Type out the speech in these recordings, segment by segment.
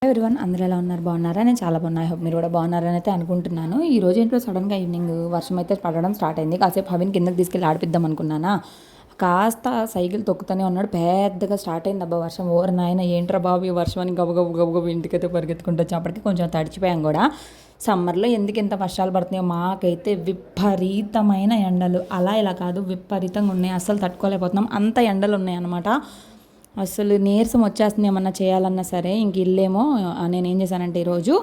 Everyone అందరూ ఎలా ఉన్నారు? బాగున్నారా? నేను చాలా బాగున్నా. ఐ హోప్ మీరు కూడా బాగున్నారని అయితే అనుకుంటున్నాను. ఈ రోజు ఏంటో సడన్గా ఈవినింగ్ వర్షం అయితే పడడం స్టార్ట్ అయింది. కాసేపు హవిని కిందకి తీసుకెళ్ళి ఆడిపిద్దాం అనుకున్నానా, కాస్త సైకిల్ తొక్కుతూనే ఉన్నాడు. పెద్దగా స్టార్ట్ అయింది అబ్బా వర్షం. ఓవర్ నాయన ఏంట్రా బాబు ఈ వర్షం అని గబగబు గబగబు ఇంటికైతే పరిగెత్తుకుంటూ వచ్చేప్పటికి కొంచెం తడిచిపోయాం కూడా. సమ్మర్లో ఎందుకు ఇంత వర్షాలు పడుతున్నాయో, మాకైతే విపరీతమైన ఎండలు. అలా ఇలా కాదు, విపరీతంగా ఉన్నాయి. అస్సలు తట్టుకోలేకపోతున్నాం, అంత ఎండలు ఉన్నాయి అన్నమాట. అసలు నీరసం వచ్చేస్తుంది ఏమన్నా చేయాలన్నా సరే. ఇంక ఇల్లేమో నేను ఏం చేశానంటే ఈరోజు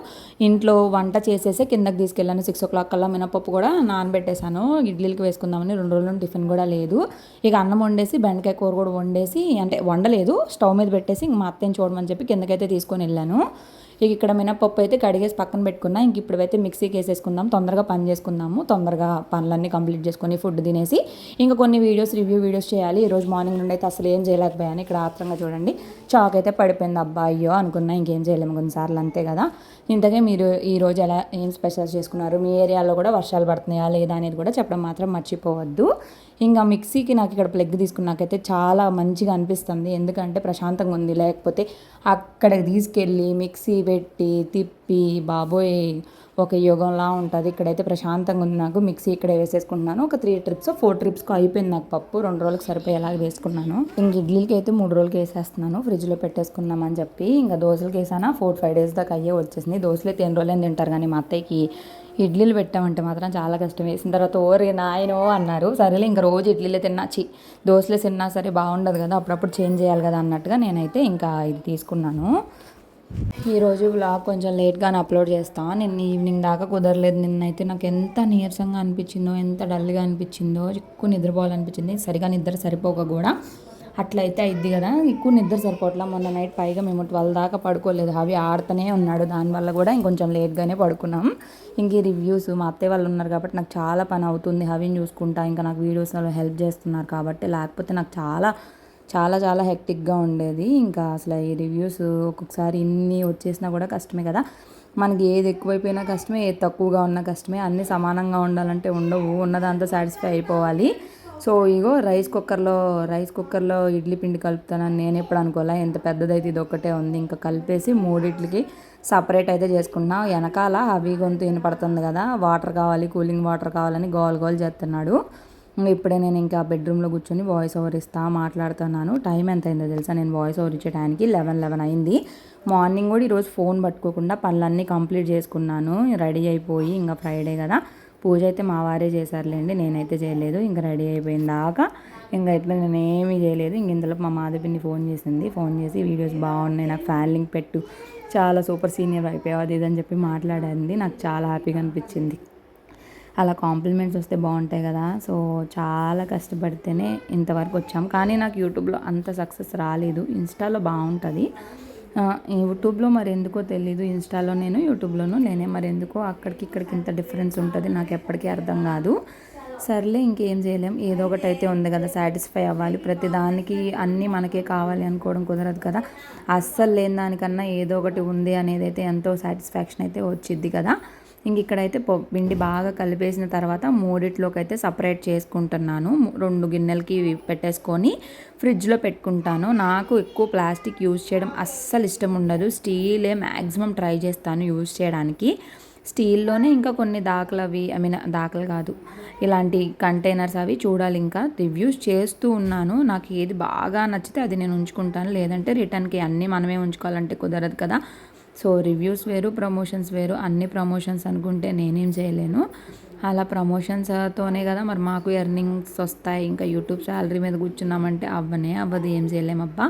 ఇంట్లో వంట చేసేసి కిందకి తీసుకెళ్ళాను. 6 o'clock కల్లా మినపప్పు కూడా నానబెట్టేశాను, ఇడ్లీలకి వేసుకుందామని. 2 రోజుల టిఫిన్ కూడా లేదు. ఇక అన్నం వండేసి బెండకాయ కూర కూడా వండేసి, అంటే వండలేదు, స్టవ్ మీద పెట్టేసి ఇంక మా అత్తని చూడమని చెప్పి కిందకైతే తీసుకొని వెళ్ళాను. ఇక ఇక్కడ మినపప్పు అయితే కడిగేసి పక్కన పెట్టుకున్నా. ఇంక ఇప్పుడైతే మిక్సీకి వేసేసుకుందాం, తొందరగా పని చేసుకుందాము, తొందరగా పనులన్నీ కంప్లీట్ చేసుకొని ఫుడ్ తినేసి ఇంకా కొన్ని రివ్యూ వీడియోస్ చేయాలి. ఈరోజు మార్నింగ్ నుండి అయితే అసలు ఏం చేయలేకపోయాను. ఇక్కడ ఆత్రంగా చూడండి, చాక్ అయితే పడిపోయింది. అబ్బా అయ్యో అనుకున్నా, ఇంకేం చేయలేము కొన్నిసార్లు, అంతే కదా. ఇంతకే మీరు ఈరోజు ఏం స్పెషల్ చేసుకున్నారు? మీ ఏరియాలో కూడా వర్షాలు పడుతున్నాయా లేదా అనేది కూడా చెప్పడం మాత్రం మర్చిపోవద్దు. ఇంకా మిక్సీకి నాకు ఇక్కడ ప్లగ్ తీసుకున్నాకైతే చాలా మంచిగా అనిపిస్తుంది, ఎందుకంటే ప్రశాంతంగా ఉంది. లేకపోతే అక్కడికి తీసుకెళ్ళి మిక్సీ పెట్టి తిప్పి బాబోయ్ ఒక యుగంలా ఉంటుంది. ఇక్కడైతే ప్రశాంతంగా ఉంది. నాకు మిక్సీ ఇక్కడే వేసేసుకుంటున్నాను. ఒక 3 trips 4 trips అయిపోయింది నాకు పప్పు. 2 రోజులకు సరిపోయేలాగా వేసుకున్నాను. ఇంక ఇడ్లీలకి అయితే 3 రోజులకి వేసేస్తున్నాను, ఫ్రిడ్జ్లో పెట్టేసుకున్నామని చెప్పి. ఇంకా దోశలకి వేసానా 4-5 days దాకా అయ్యే వచ్చేసింది. దోశలు అయితే 8 రోజులైనా తింటారు, కానీ మా అత్తయ్యకి ఇడ్లీలు పెట్టామంటే మాత్రం చాలా కష్టం. వేసిన తర్వాత ఓరే నాయనో అన్నారు. సరేలే ఇంక రోజు ఇడ్లీలే దోశలే తిన్నా సరే బాగుండదు కదా, అప్పుడప్పుడు చేంజ్ చేయాలి కదా అన్నట్టుగా నేనైతే ఇంకా ఇది తీసుకున్నాను. ఈరోజు వ్లాగ్ కొంచెం లేట్గానే అప్లోడ్ చేస్తాను. నిన్న ఈవినింగ్ దాకా కుదరలేదు. నిన్నైతే నాకు ఎంత నీరసంగా అనిపించిందో, ఎంత డల్గా అనిపించిందో, ఎక్కువ నిద్రపోవాలనిపించింది. సరిగా నిద్ర సరిపోక కూడా అట్లయితే అయిద్ది కదా, ఎక్కువ నిద్ర సరిపోవట్లా. మొన్న నైట్ పైగా మేము 12 దాకా పడుకోలేదు, అవి ఆడుతూనే ఉన్నాడు. దానివల్ల కూడా ఇంకొంచెం లేట్గానే పడుకున్నాం. ఇంక ఈ రివ్యూస్ మా అత్తయ్య వాళ్ళు ఉన్నారు కాబట్టి నాకు చాలా పని అవుతుంది. హవిని చూసుకుంటా, ఇంకా నాకు వీడియోస్లో హెల్ప్ చేస్తున్నారు కాబట్టి, లేకపోతే నాకు చాలా చాలా చాలా హెక్టిక్గా ఉండేది. ఇంకా అసలు ఈ రివ్యూస్ ఒక్కొక్కసారి ఇన్ని వచ్చేసినా కూడా కష్టమే కదా. మనకి ఏది ఎక్కువైపోయినా కష్టమే, ఏది తక్కువగా ఉన్నా కష్టమే. అన్నీ సమానంగా ఉండాలంటే ఉండవు, ఉన్నదాంతో సాటిస్ఫై అయిపోవాలి. సో ఇగో రైస్ కుక్కర్లో ఇడ్లీ పిండి కలుపుతానని నేను ఎప్పుడు అనుకోలే. ఎంత పెద్దదైతే ఇది ఒక్కటే ఉంది. ఇంకా కలిపేసి 3 సపరేట్ అయితే చేసుకున్నా. వెనకాల అవి గొంతు వినపడుతుంది కదా, వాటర్ కావాలి, కూలింగ్ వాటర్ కావాలని గోల్ చేస్తున్నాడు. ఇప్పుడే నేను ఇంకా బెడ్రూమ్లో కూర్చొని వాయిస్ ఓవర్ మాట్లాడుతున్నాను. టైం ఎంత అయిందో తెలుసా? నేను వాయిస్ ఓవర్ ఇచ్చే టైంకి 11 అయింది. మార్నింగ్ కూడా ఈరోజు ఫోన్ పట్టుకోకుండా పనులన్నీ కంప్లీట్ చేసుకున్నాను, రెడీ అయిపోయి. ఇంకా ఫ్రైడే కదా, పూజ అయితే మా వారే చేశారులేండి, నేనైతే చేయలేదు. ఇంకా రెడీ అయిపోయిన దాకా ఇంకా ఇట్లా నేనేమీ చేయలేదు. ఇంక ఇంతలో మా మాధవిని ఫోన్ చేసి వీడియోస్ బాగున్నాయి, నాకు ఫ్యాన్ లింక్ పెట్టు, చాలా సూపర్ సీనియర్ అయిపోయావు అది ఇదని చెప్పి మాట్లాడింది. నాకు చాలా హ్యాపీగా అనిపించింది. అలా కాంప్లిమెంట్స్ వస్తే బాగుంటాయి కదా. సో చాలా కష్టపడితేనే ఇంతవరకు వచ్చాం. కానీ నాకు యూట్యూబ్లో అంత సక్సెస్ రాలేదు. ఇన్స్టాలో బాగుంటుంది, యూట్యూబ్లో మరి ఎందుకో తెలీదు. ఇన్స్టాలో నేను, యూట్యూబ్లోనూ నేనే. మరి ఎందుకో అక్కడికి ఇక్కడికి ఇంత డిఫరెన్స్ ఉంటుంది, నాకు ఎప్పటికీ అర్థం కాదు. సర్లే ఇంకేం చేయలేం, ఏదో ఒకటి అయితే ఉంది కదా, సాటిస్ఫై అవ్వాలి. ప్రతిదానికి అన్నీ మనకే కావాలి అనుకోవడం కుదరదు కదా. అస్సలు లేని దానికన్నా ఏదో ఒకటి ఉంది అనేది అయితే ఎంతో సాటిస్ఫాక్షన్ అయితే వచ్చిద్ది కదా. ఇంక ఇక్కడైతే పిండి బాగా కలిపేసిన తర్వాత 3 అయితే సపరేట్ చేసుకుంటున్నాను. 2 గిన్నెలకి పెట్టేసుకొని ఫ్రిడ్జ్లో పెట్టుకుంటాను. నాకు ఎక్కువ ప్లాస్టిక్ యూజ్ చేయడం అస్సలు ఇష్టం ఉండదు. స్టీలే మ్యాక్సిమం ట్రై చేస్తాను యూజ్ చేయడానికి. స్టీల్లోనే ఇంకా కొన్ని దాఖలు కాదు, ఇలాంటి కంటైనర్స్ అవి చూడాలి. ఇంకా రివ్యూస్ చేస్తూ ఉన్నాను. నాకు ఏది బాగా నచ్చితే అది నేను ఉంచుకుంటాను, లేదంటే రిటర్న్కి. అన్నీ మనమే ఉంచుకోవాలంటే కుదరదు కదా. సో రివ్యూస్ వేరు, ప్రమోషన్స్ వేరు. అన్ని ప్రమోషన్స్ అనుకుంటే నేనేం చేయలేను. అలా ప్రమోషన్స్తోనే కదా మరి మాకు ఎర్నింగ్స్ వస్తాయి. ఇంకా యూట్యూబ్ శాలరీ మీద కూర్చున్నామంటే అవ్వదు, ఏం చేయలేమబ్బా.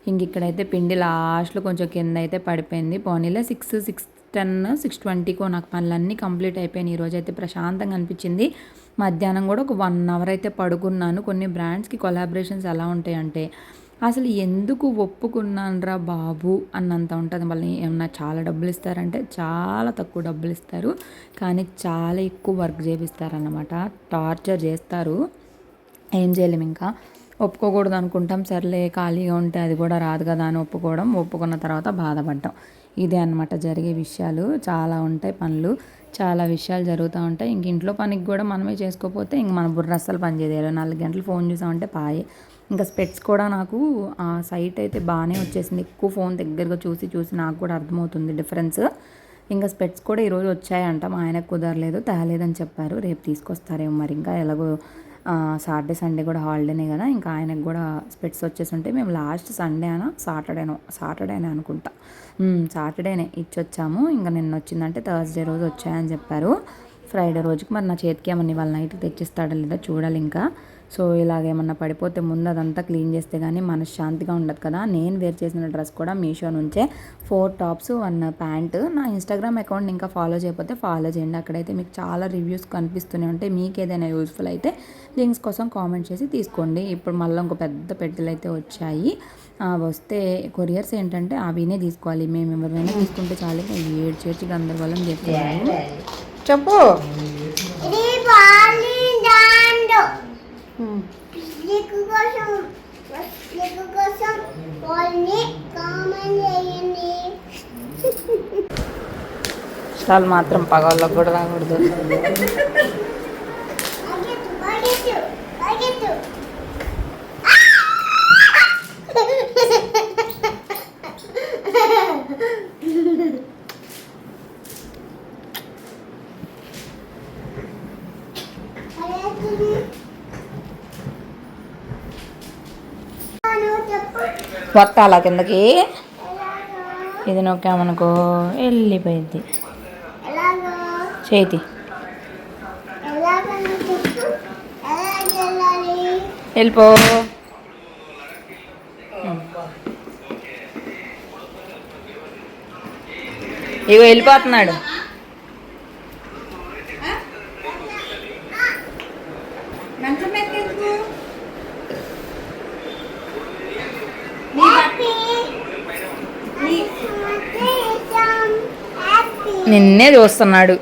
ఇంక ఇక్కడైతే పిండి లాస్ట్లో కొంచెం కింద అయితే పడిపోయింది. పోనీలే 6:10 6:20కో నాకు పనులన్నీ కంప్లీట్ అయిపోయినాయి. ఈరోజు అయితే ప్రశాంతంగా అనిపించింది. మధ్యాహ్నం కూడా ఒక 1 hour అయితే పడుకున్నాను. కొన్ని బ్రాండ్స్కి కొలాబరేషన్స్ ఎలా ఉంటాయంటే అసలు ఎందుకు ఒప్పుకున్నానురా బాబు అన్నంత ఉంటుంది. మళ్ళీ ఏమన్నా చాలా డబ్బులు ఇస్తారంటే చాలా తక్కువ డబ్బులు ఇస్తారు, కానీ చాలా ఎక్కువ వర్క్ చేపిస్తారన్నమాట. టార్చర్ చేస్తారు, ఏం చేయలేము. ఇంకా ఒప్పుకోకూడదు అనుకుంటాం, సర్లే ఖాళీగా ఉంటే అది కూడా రాదు కదా అని ఒప్పుకున్న తర్వాత బాధపడ్డాం. ఇదే అన్నమాట జరిగే విషయాలు. చాలా ఉంటాయి పనులు, చాలా విషయాలు జరుగుతూ ఉంటాయి. ఇంక ఇంట్లో పనికి కూడా మనమే చేసుకోకపోతే ఇంక మన బుర్ర అస్సలు పనిచేయదు. 4 గంటలు ఫోన్ చూసామంటే పాయే. ఇంకా స్పెట్స్ కూడా నాకు ఆ సైట్ అయితే బాగానే వచ్చేసింది. ఎక్కువ ఫోన్ దగ్గరగా చూసి చూసి నాకు కూడా అర్థమవుతుంది డిఫరెన్స్. ఇంకా స్పెట్స్ కూడా ఈరోజు వచ్చాయంట, మా ఆయనకు కుదరలేదు, తేలేదని చెప్పారు. రేపు తీసుకొస్తారేమో మరి. ఇంకా ఎలాగో సాటర్డే సండే కూడా హాలిడేనే కదా, ఇంకా ఆయనకు కూడా స్పెట్స్ వచ్చేసి ఉంటే మేము లాస్ట్ సండే అనా సాటర్డేనే అనుకుంటా, సాటర్డేనే ఇచ్చొచ్చాము. ఇంకా నిన్న వచ్చిందంటే థర్స్డే రోజు వచ్చాయని చెప్పారు. ఫ్రైడే రోజుకి మరి నా చేతికి ఏమన్నా వాళ్ళ నైట్కి తెచ్చిస్తాడో లేదో చూడాలి ఇంకా. సో ఇలాగేమన్నా పడిపోతే ముందు అదంతా క్లీన్ చేస్తే కానీ మనశ్శాంతిగా ఉండదు కదా. నేను వేర్ చేసిన డ్రెస్ కూడా మీషో నుంచే 4 టాప్స్ 1 ప్యాంట్. నా ఇన్స్టాగ్రామ్ అకౌంట్ ఇంకా ఫాలో చేయకపోతే ఫాలో చేయండి. అక్కడైతే మీకు చాలా రివ్యూస్ కనిపిస్తూనే ఉంటాయి. మీకు ఏదైనా యూజ్ఫుల్ అయితే లింక్స్ కోసం కామెంట్ చేసి తీసుకోండి. ఇప్పుడు మళ్ళీ ఇంకో పెద్ద పెట్టెలు అయితే వచ్చాయి. వస్తే కొరియర్స్ ఏంటంటే అవినే తీసుకోవాలి. మేము ఎవరివైనా తీసుకుంటే చాలు, ఏడు చేర్చి గందరగోళం చేస్తున్నాము. చెప్పు. స్టాల్ మాత్రం పగళ్ళకు కూడా రాకూడదు. వత్తాలా కిందకి, ఇది నొక్కామనుకో వెళ్ళిపోయింది. చేతి వెళ్ళిపో. ఇగో వెళ్ళిపోతున్నాడు. నిన్నే చూస్తున్నాడు.